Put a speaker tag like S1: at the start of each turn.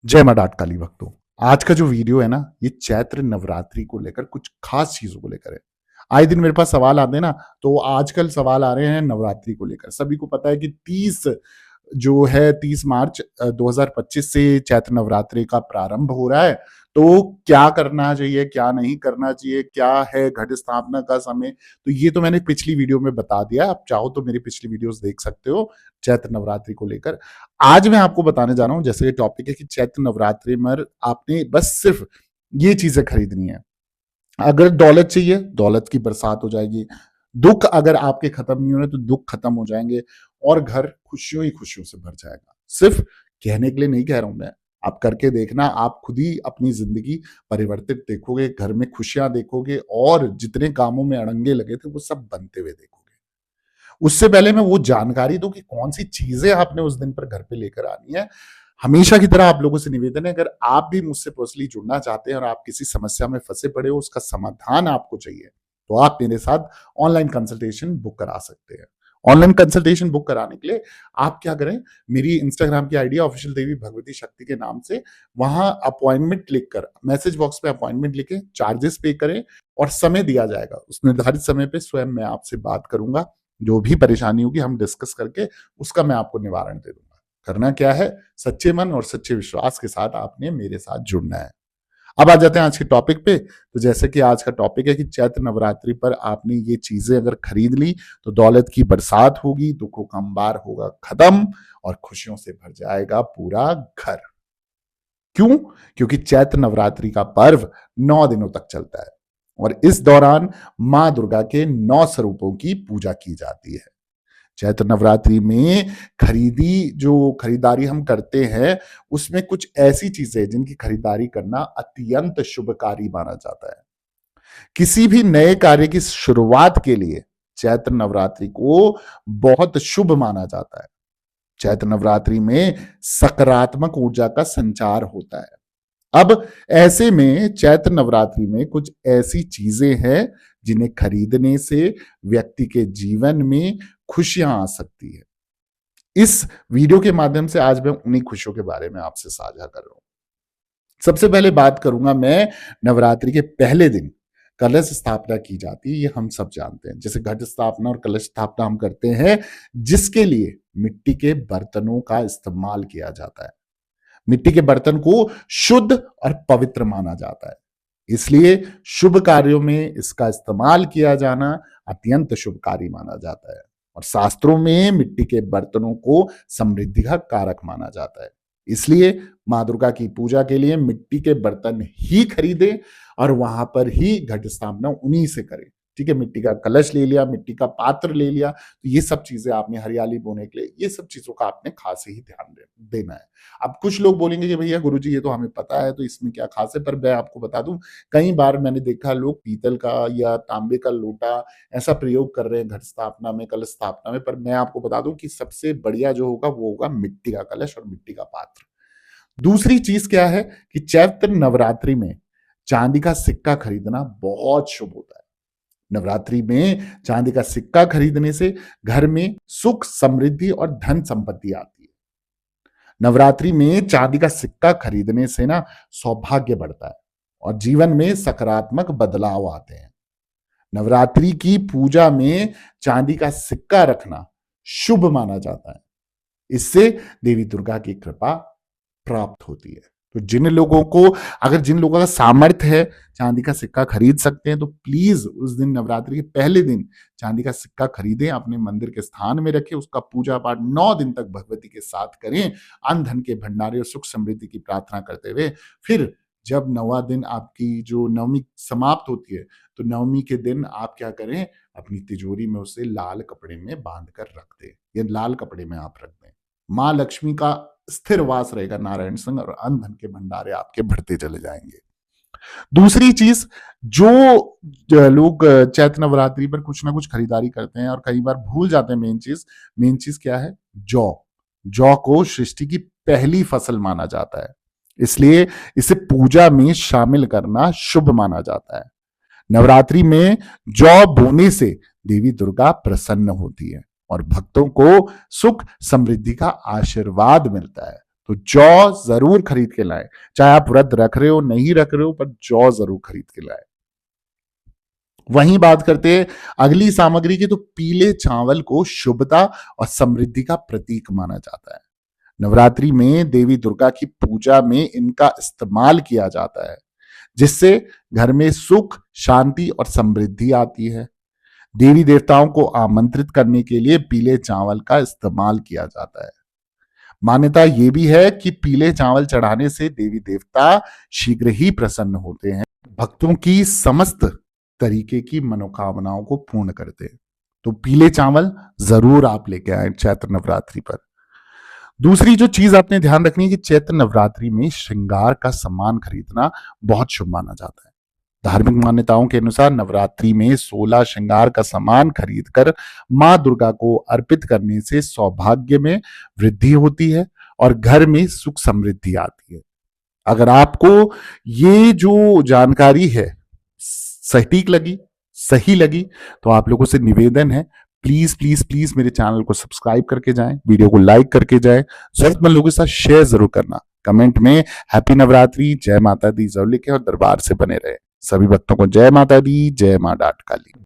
S1: जय मां डाट काली भक्तों। आज का जो वीडियो है ना, ये चैत्र नवरात्रि को लेकर कुछ खास चीजों को लेकर है। आए दिन मेरे पास सवाल आते हैं ना, तो आजकल सवाल आ रहे हैं नवरात्रि को लेकर। सभी को पता है कि 30 मार्च 2025 से चैत्र नवरात्रि का प्रारंभ हो रहा है। तो क्या करना चाहिए, क्या नहीं करना चाहिए, क्या है घट स्थापना का समय, तो ये तो मैंने पिछली वीडियो में बता दिया। आप चाहो तो मेरी पिछली वीडियोस देख सकते हो चैत्र नवरात्रि को लेकर। आज मैं आपको बताने जा रहा हूं, जैसे ये टॉपिक है कि चैत्र नवरात्रि में आपने बस सिर्फ ये चीजें खरीदनी है। अगर दौलत चाहिए, दौलत की बरसात हो जाएगी। दुख अगर आपके खत्म नहीं हो रहे, तो दुख खत्म हो जाएंगे और घर खुशियों ही खुशियों से भर जाएगा। सिर्फ कहने के लिए नहीं कह रहा हूं मैं, आप करके देखना। आप खुद ही अपनी जिंदगी परिवर्तित देखोगे, घर में खुशियां देखोगे और जितने कामों में अड़ंगे लगे थे वो सब बनते हुए देखोगे। उससे पहले मैं वो जानकारी दूं कि कौन सी चीजें आपने उस दिन पर घर पे लेकर आनी है। हमेशा की तरह आप लोगों से निवेदन है, अगर आप भी मुझसे पर्सनली जुड़ना चाहते हैं और आप किसी समस्या में फंसे पड़े हो, उसका समाधान आपको चाहिए, तो आप मेरे साथ ऑनलाइन कंसल्टेशन बुक करा सकते हैं। ऑनलाइन कंसल्टेशन बुक कराने के लिए आप क्या करें, मेरी इंस्टाग्राम की आईडी ऑफिशियल देवी भगवती शक्ति के नाम से, वहां अपॉइंटमेंट क्लिक कर मैसेज बॉक्स पे अपॉइंटमेंट लिखे, चार्जेस पे करें और समय दिया जाएगा। उस निर्धारित समय पे स्वयं मैं आपसे बात करूंगा। जो भी परेशानी होगी हम डिस्कस करके उसका मैं आपको निवारण दे दूंगा। करना क्या है, सच्चे मन और सच्चे विश्वास के साथ आपने मेरे साथ जुड़ना है। अब आ जाते हैं आज के टॉपिक पे। तो जैसे कि आज का टॉपिक है कि चैत्र नवरात्रि पर आपने ये चीजें अगर खरीद ली तो दौलत की बरसात होगी, दुखों का अंबार होगा खत्म और खुशियों से भर जाएगा पूरा घर। क्यों? क्योंकि चैत्र नवरात्रि का पर्व 9 दिनों तक चलता है और इस दौरान मां दुर्गा के 9 स्वरूपों की पूजा की जाती है। चैत्र नवरात्रि में खरीदारी हम करते हैं, उसमें कुछ ऐसी चीजें जिनकी खरीदारी करना अत्यंत शुभकारी माना जाता है। किसी भी नए कार्य की शुरुआत के लिए चैत्र नवरात्रि को बहुत शुभ माना जाता है। चैत्र नवरात्रि में सकारात्मक ऊर्जा का संचार होता है। अब ऐसे में चैत्र नवरात्रि में कुछ ऐसी चीजें हैं जिन्हें खरीदने से व्यक्ति के जीवन में खुशियां आ सकती है। इस वीडियो के माध्यम से आज मैं उन्हीं खुशियों के बारे में आपसे साझा कर रहा हूं। सबसे पहले बात करूंगा मैं, नवरात्रि के पहले दिन कलश स्थापना की जाती है, ये हम सब जानते हैं। जैसे घट स्थापना और कलश स्थापना हम करते हैं, जिसके लिए मिट्टी के बर्तनों का इस्तेमाल किया जाता है। मिट्टी के बर्तन को शुद्ध और पवित्र माना जाता है, इसलिए शुभ कार्यों में इसका इस्तेमाल किया जाना अत्यंत शुभकारी माना जाता है। और शास्त्रों में मिट्टी के बर्तनों को समृद्धि का कारक माना जाता है। इसलिए मां दुर्गा की पूजा के लिए मिट्टी के बर्तन ही खरीदें और वहां पर ही घट स्थापना उन्हीं से करें। ठीक है, मिट्टी का कलश ले लिया, मिट्टी का पात्र ले लिया, तो ये सब चीजें आपने हरियाली बोने के लिए, ये सब चीजों का आपने खास ही ध्यान देना है। अब कुछ लोग बोलेंगे कि भैया गुरुजी ये तो हमें पता है, तो इसमें क्या खास है, पर मैं आपको बता दूं, कई बार मैंने देखा लोग पीतल का या तांबे का लोटा ऐसा प्रयोग कर रहे हैं घट स्थापना में, कलश स्थापना में। पर मैं आपको बता दूं कि सबसे बढ़िया जो होगा वो होगा मिट्टी का कलश और मिट्टी का पात्र। दूसरी चीज क्या है कि चैत्र नवरात्रि में चांदी का सिक्का खरीदना बहुत शुभ होता है। नवरात्रि में चांदी का सिक्का खरीदने से घर में सुख, समृद्धि और धन संपत्ति आती है। नवरात्रि में चांदी का सिक्का खरीदने से ना सौभाग्य बढ़ता है और जीवन में सकारात्मक बदलाव आते हैं। नवरात्रि की पूजा में चांदी का सिक्का रखना शुभ माना जाता है। इससे देवी दुर्गा की कृपा प्राप्त होती है। तो जिन लोगों का सामर्थ्य है चांदी का सिक्का खरीद सकते हैं, तो प्लीज उस दिन, नवरात्रि के पहले दिन, चांदी का सिक्का खरीदें, अपने मंदिर के स्थान में रखें, उसका पूजा पाठ 9 दिन तक भगवती के साथ करें, अन्न धन के भंडारे और सुख समृद्धि की प्रार्थना करते हुए। फिर जब 9वां दिन आपकी जो नवमी समाप्त होती है, तो नवमी के दिन आप क्या करें, अपनी तिजोरी में उसे लाल कपड़े में बांध कर रख दें, या लाल कपड़े में आप रख दें। मां लक्ष्मी का स्थिर वास रहेगा नारायण संग और अन्न धन के भंडारे आपके बढ़ते चले जाएंगे। दूसरी चीज, जो लोग चैत्र नवरात्रि पर कुछ ना कुछ खरीदारी करते हैं और कई बार भूल जाते हैं, मेन चीज क्या है, जौ को सृष्टि की पहली फसल माना जाता है, इसलिए इसे पूजा में शामिल करना शुभ माना जाता है। नवरात्रि में जौ बोने से देवी दुर्गा प्रसन्न होती है और भक्तों को सुख समृद्धि का आशीर्वाद मिलता है। तो जौ जरूर खरीद के लाएं। चाहे आप व्रत रख रहे हो नहीं रख रहे हो, पर जौ जरूर खरीद के लाएं। वहीं बात करते हैं अगली सामग्री की, तो पीले चावल को शुभता और समृद्धि का प्रतीक माना जाता है। नवरात्रि में देवी दुर्गा की पूजा में इनका इस्तेमाल किया जाता है, जिससे घर में सुख, शांति और समृद्धि आती है। देवी देवताओं को आमंत्रित करने के लिए पीले चावल का इस्तेमाल किया जाता है। मान्यता यह भी है कि पीले चावल चढ़ाने से देवी देवता शीघ्र ही प्रसन्न होते हैं, भक्तों की समस्त तरीके की मनोकामनाओं को पूर्ण करते हैं। तो पीले चावल जरूर आप लेके आए चैत्र नवरात्रि पर। दूसरी जो चीज आपने ध्यान रखनी है कि चैत्र नवरात्रि में श्रृंगार का सामान खरीदना बहुत शुभ माना जाता है। धार्मिक मान्यताओं के अनुसार नवरात्रि में 16 श्रृंगार का सामान खरीदकर मां दुर्गा को अर्पित करने से सौभाग्य में वृद्धि होती है और घर में सुख समृद्धि आती है। अगर आपको ये जो जानकारी है सटीक लगी, सही लगी, तो आप लोगों से निवेदन है, प्लीज प्लीज प्लीज मेरे चैनल को सब्सक्राइब करके जाएं, वीडियो को लाइक करके जाएं, जरूरतमंद लोगों के साथ शेयर जरूर करना। कमेंट में हैप्पी नवरात्रि, जय माता दी जरूर लिखें और दरबार से बने रहे। सभी भक्तों को जय माता दी, जय मां डाट काली।